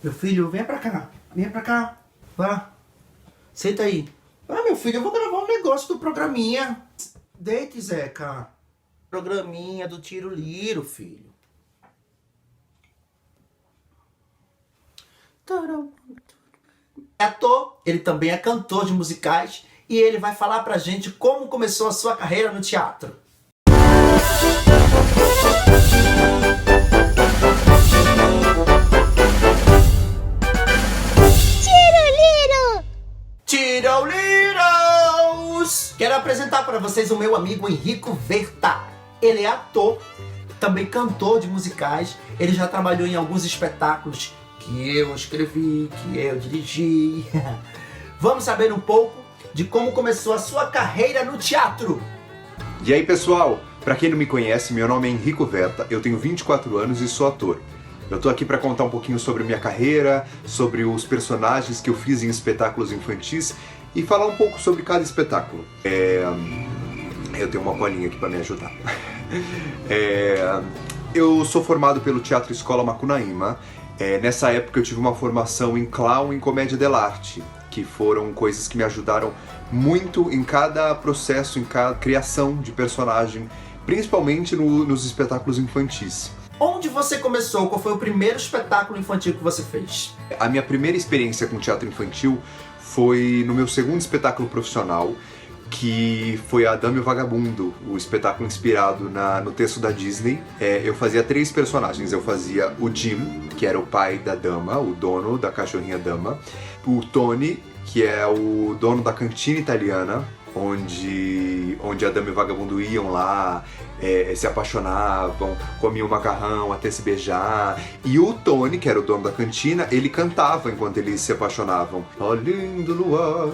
Meu filho, vem pra cá. Vem pra cá. Vá. Senta aí. Ah, meu filho, eu vou gravar um negócio do programinha. Deite, Zeca. Programinha do Tiro Liro, filho. É ator, ele também é cantor de musicais e ele vai falar pra gente como começou a sua carreira no teatro. Tiro Liros! Quero apresentar para vocês o meu amigo Henrico Verta. Ele é ator, também cantor de musicais. Ele já trabalhou em alguns espetáculos que eu escrevi, que eu dirigi. Vamos saber um pouco de como começou a sua carreira no teatro. E aí, pessoal? Para quem não me conhece, meu nome é Henrico Verta, eu tenho 24 anos e sou ator. Eu tô aqui para contar um pouquinho sobre minha carreira, sobre os personagens que eu fiz em espetáculos infantis e falar um pouco sobre cada espetáculo. Eu tenho uma colinha aqui para me ajudar. Eu sou formado pelo Teatro Escola Macunaíma. Nessa época eu tive uma formação em clown e comédia dell'arte, que foram coisas que me ajudaram muito em cada processo, em cada criação de personagem, principalmente nos espetáculos infantis. Onde você começou? Qual foi o primeiro espetáculo infantil que você fez? A minha primeira experiência com teatro infantil foi no meu segundo espetáculo profissional, que foi A Dama e o Vagabundo, o espetáculo inspirado no texto da Disney. Eu fazia 3 personagens. Eu fazia o Jim, que era o pai da Dama, o dono da cachorrinha Dama. O Tony, que é o dono da cantina italiana, onde a Dama e o Vagabundo iam lá, se apaixonavam, comiam macarrão até se beijar. E o Tony, que era o dono da cantina, ele cantava enquanto eles se apaixonavam. Ó lindo luar,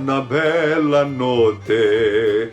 na bela noite,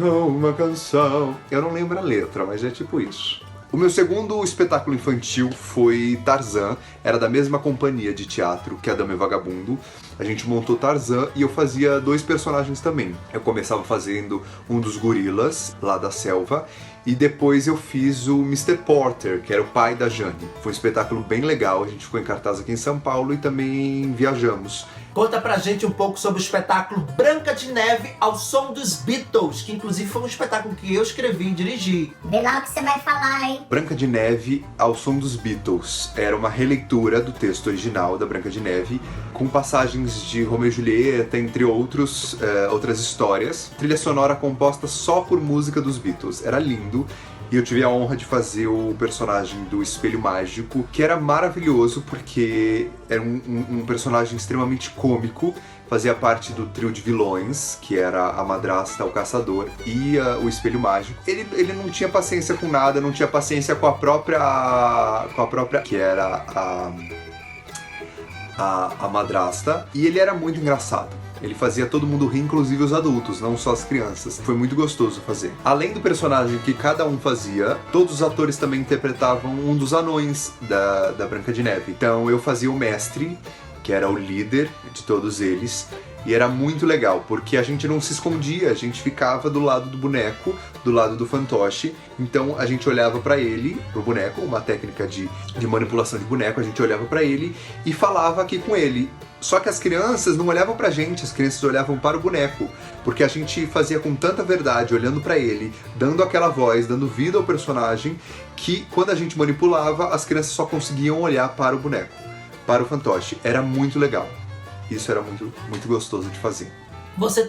uma canção. Eu não lembro a letra, mas é tipo isso. O meu segundo espetáculo infantil foi Tarzan, era da mesma companhia de teatro que A Dama e o Vagabundo. A gente montou Tarzan e eu fazia 2 personagens também. Eu começava fazendo um dos gorilas, lá da selva, e depois eu fiz o Mr. Porter, que era o pai da Jane. Foi um espetáculo bem legal, a gente ficou em cartaz aqui em São Paulo e também viajamos. Conta pra gente um pouco sobre o espetáculo Branca de Neve ao som dos Beatles, que inclusive foi um espetáculo que eu escrevi e dirigi. Vê lá o que você vai falar, hein? Branca de Neve ao som dos Beatles era uma releitura do texto original da Branca de Neve, com passagens de Romeu e Julieta, entre outras histórias. Trilha sonora composta só por música dos Beatles. Era lindo. E eu tive a honra de fazer o personagem do Espelho Mágico, que era maravilhoso porque era um personagem extremamente cômico, fazia parte do trio de vilões, que era a madrasta, o caçador e o Espelho Mágico. Ele não tinha paciência com nada, não tinha paciência com a própria que era a madrasta, e ele era muito engraçado. Ele fazia todo mundo rir, inclusive os adultos, não só as crianças. Foi muito gostoso fazer. Além do personagem que cada um fazia, todos os atores também interpretavam um dos anões da Branca de Neve. Então eu fazia o mestre, que era o líder de todos eles, e era muito legal, porque a gente não se escondia, a gente ficava do lado do boneco, do lado do fantoche. Então a gente olhava pra ele, pro boneco, uma técnica de manipulação de boneco, a gente olhava pra ele e falava aqui com ele. Só que as crianças não olhavam pra gente, as crianças olhavam para o boneco, porque a gente fazia com tanta verdade, olhando pra ele, dando aquela voz, dando vida ao personagem, que quando a gente manipulava, as crianças só conseguiam olhar para o boneco, para o fantoche. Era muito legal. Isso era muito, muito gostoso de fazer. Você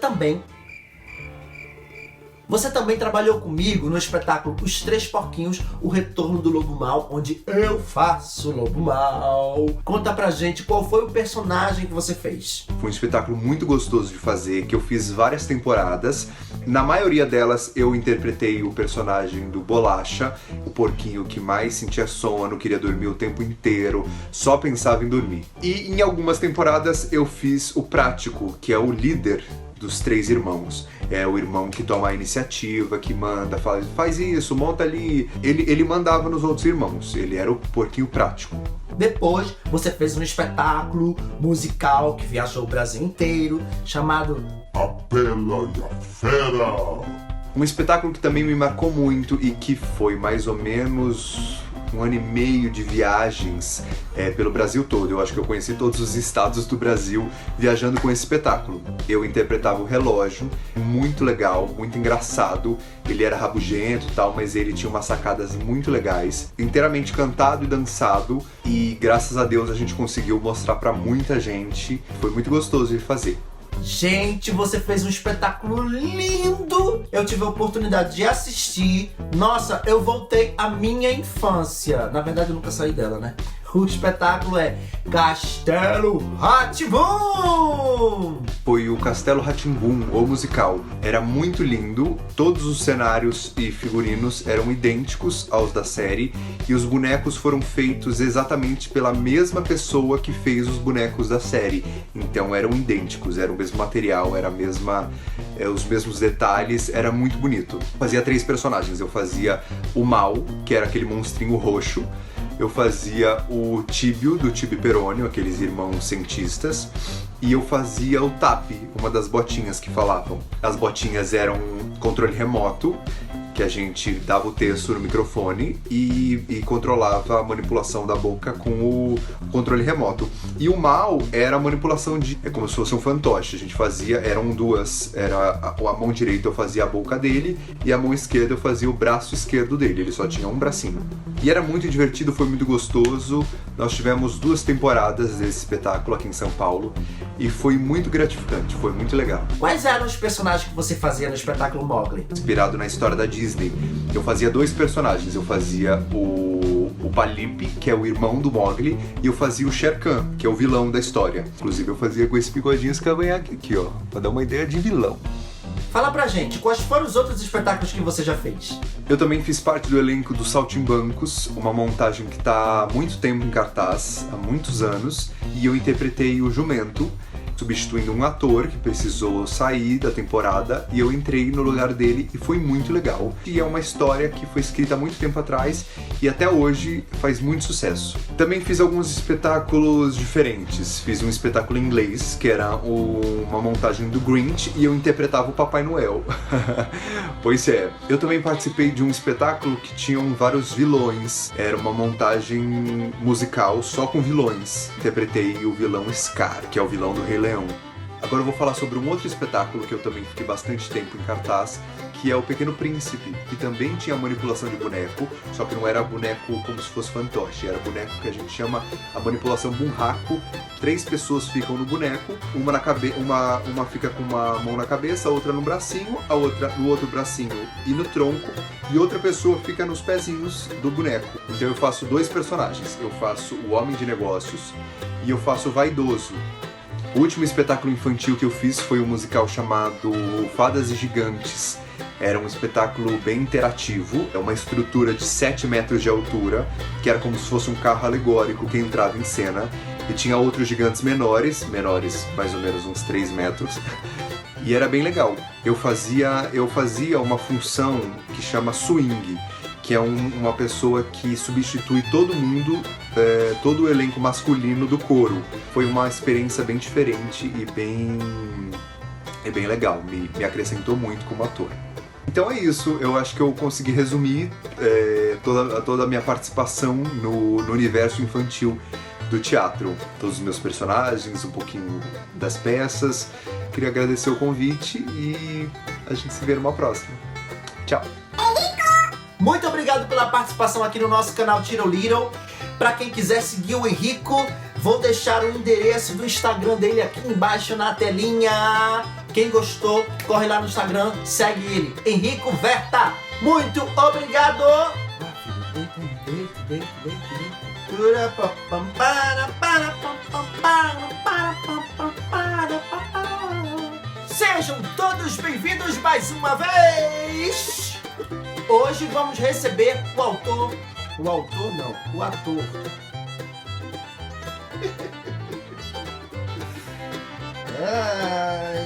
também trabalhou comigo no espetáculo Os 3 Porquinhos, o Retorno do Lobo Mau, onde eu faço Lobo Mau. Conta pra gente qual foi o personagem que você fez. Foi um espetáculo muito gostoso de fazer, que eu fiz várias temporadas. Na maioria delas eu interpretei o personagem do Bolacha, o porquinho que mais sentia sono, queria dormir o tempo inteiro, só pensava em dormir. E em algumas temporadas eu fiz o Prático, que é o líder dos 3 irmãos. É o irmão que toma a iniciativa, que manda, faz isso, monta ali. Ele mandava nos outros irmãos, ele era o porquinho prático. Depois você fez um espetáculo musical que viajou o Brasil inteiro, chamado A Bela e a Fera. Um espetáculo que também me marcou muito e que foi mais ou menos um ano e meio de viagens pelo Brasil todo. Eu acho que eu conheci todos os estados do Brasil viajando com esse espetáculo. Eu interpretava o relógio, muito legal, muito engraçado. Ele era rabugento e tal, mas ele tinha umas sacadas muito legais. Inteiramente cantado e dançado, e graças a Deus a gente conseguiu mostrar pra muita gente. Foi muito gostoso de fazer. Gente, você fez um espetáculo lindo! Eu tive a oportunidade de assistir. Nossa, eu voltei à minha infância. Na verdade, eu nunca saí dela, né? O espetáculo é Castelo Rá-Tim-Bum! Foi o Castelo Rá-Tim-Bum, o musical. Era muito lindo, todos os cenários e figurinos eram idênticos aos da série, e os bonecos foram feitos exatamente pela mesma pessoa que fez os bonecos da série. Então eram idênticos, era o mesmo material, era a mesma, os mesmos detalhes, era muito bonito. Eu fazia 3 personagens, eu fazia o Mal, que era aquele monstrinho roxo, eu fazia o Tíbio, do Tibio e Perônio, aqueles irmãos cientistas, e eu fazia o Tap, uma das botinhas que falavam. As botinhas eram controle remoto, que a gente dava o texto no microfone e controlava a manipulação da boca com o controle remoto. E o Mal era a manipulação é como se fosse um fantoche. A gente fazia, eram duas, a mão direita eu fazia a boca dele e a mão esquerda eu fazia o braço esquerdo dele, ele só tinha um bracinho. E era muito divertido, foi muito gostoso. Nós tivemos 2 temporadas desse espetáculo aqui em São Paulo e foi muito gratificante, foi muito legal. Quais eram os personagens que você fazia no espetáculo Mowgli? Inspirado na história da Disney. Eu fazia 2 personagens, eu fazia o Palip, que é o irmão do Mowgli, e eu fazia o Shere Khan, que é o vilão da história. Inclusive eu fazia com esse bigodinho cavanhaque aqui, ó, pra dar uma ideia de vilão. Fala pra gente, quais foram os outros espetáculos que você já fez? Eu também fiz parte do elenco do Saltimbancos, uma montagem que está há muito tempo em cartaz, há muitos anos, e eu interpretei o Jumento, substituindo um ator que precisou sair da temporada, e eu entrei no lugar dele e foi muito legal. E é uma história que foi escrita há muito tempo atrás e até hoje faz muito sucesso. Também fiz alguns espetáculos diferentes. Fiz um espetáculo em inglês, que era uma montagem do Grinch, e eu interpretava o Papai Noel. Pois é. Eu também participei de um espetáculo que tinham vários vilões. Era uma montagem musical só com vilões. Interpretei o vilão Scar, que é o vilão do Rei Leão. Agora eu vou falar sobre um outro espetáculo que eu também fiquei bastante tempo em cartaz, que é o Pequeno Príncipe, que também tinha manipulação de boneco, só que não era boneco como se fosse fantoche, era boneco que a gente chama a manipulação bunraku. 3 pessoas ficam no boneco, uma fica com uma mão na cabeça, a outra no bracinho, a outra no outro bracinho e no tronco, e outra pessoa fica nos pezinhos do boneco. Então eu faço 2 personagens, eu faço o Homem de Negócios e eu faço o Vaidoso. O último espetáculo infantil que eu fiz foi um musical chamado Fadas e Gigantes. Era um espetáculo bem interativo, é uma estrutura de 7 metros de altura, que era como se fosse um carro alegórico que entrava em cena, e tinha outros gigantes menores mais ou menos uns 3 metros, e era bem legal. Eu fazia uma função que chama swing, que é uma pessoa que substitui todo mundo, todo o elenco masculino do coro. Foi uma experiência bem diferente e bem legal, me acrescentou muito como ator. Então é isso, eu acho que eu consegui resumir toda a minha participação no universo infantil do teatro. Todos os meus personagens, um pouquinho das peças. Queria agradecer o convite e a gente se vê numa próxima. Tchau! Muito obrigado pela participação aqui no nosso canal Tiro Little. Para quem quiser seguir o Henrico, vou deixar o endereço do Instagram dele aqui embaixo na telinha. Quem gostou, corre lá no Instagram, segue ele, Henrico Verta. Muito obrigado! Sejam todos bem-vindos mais uma vez! Hoje vamos receber o ator. O ator. Ai.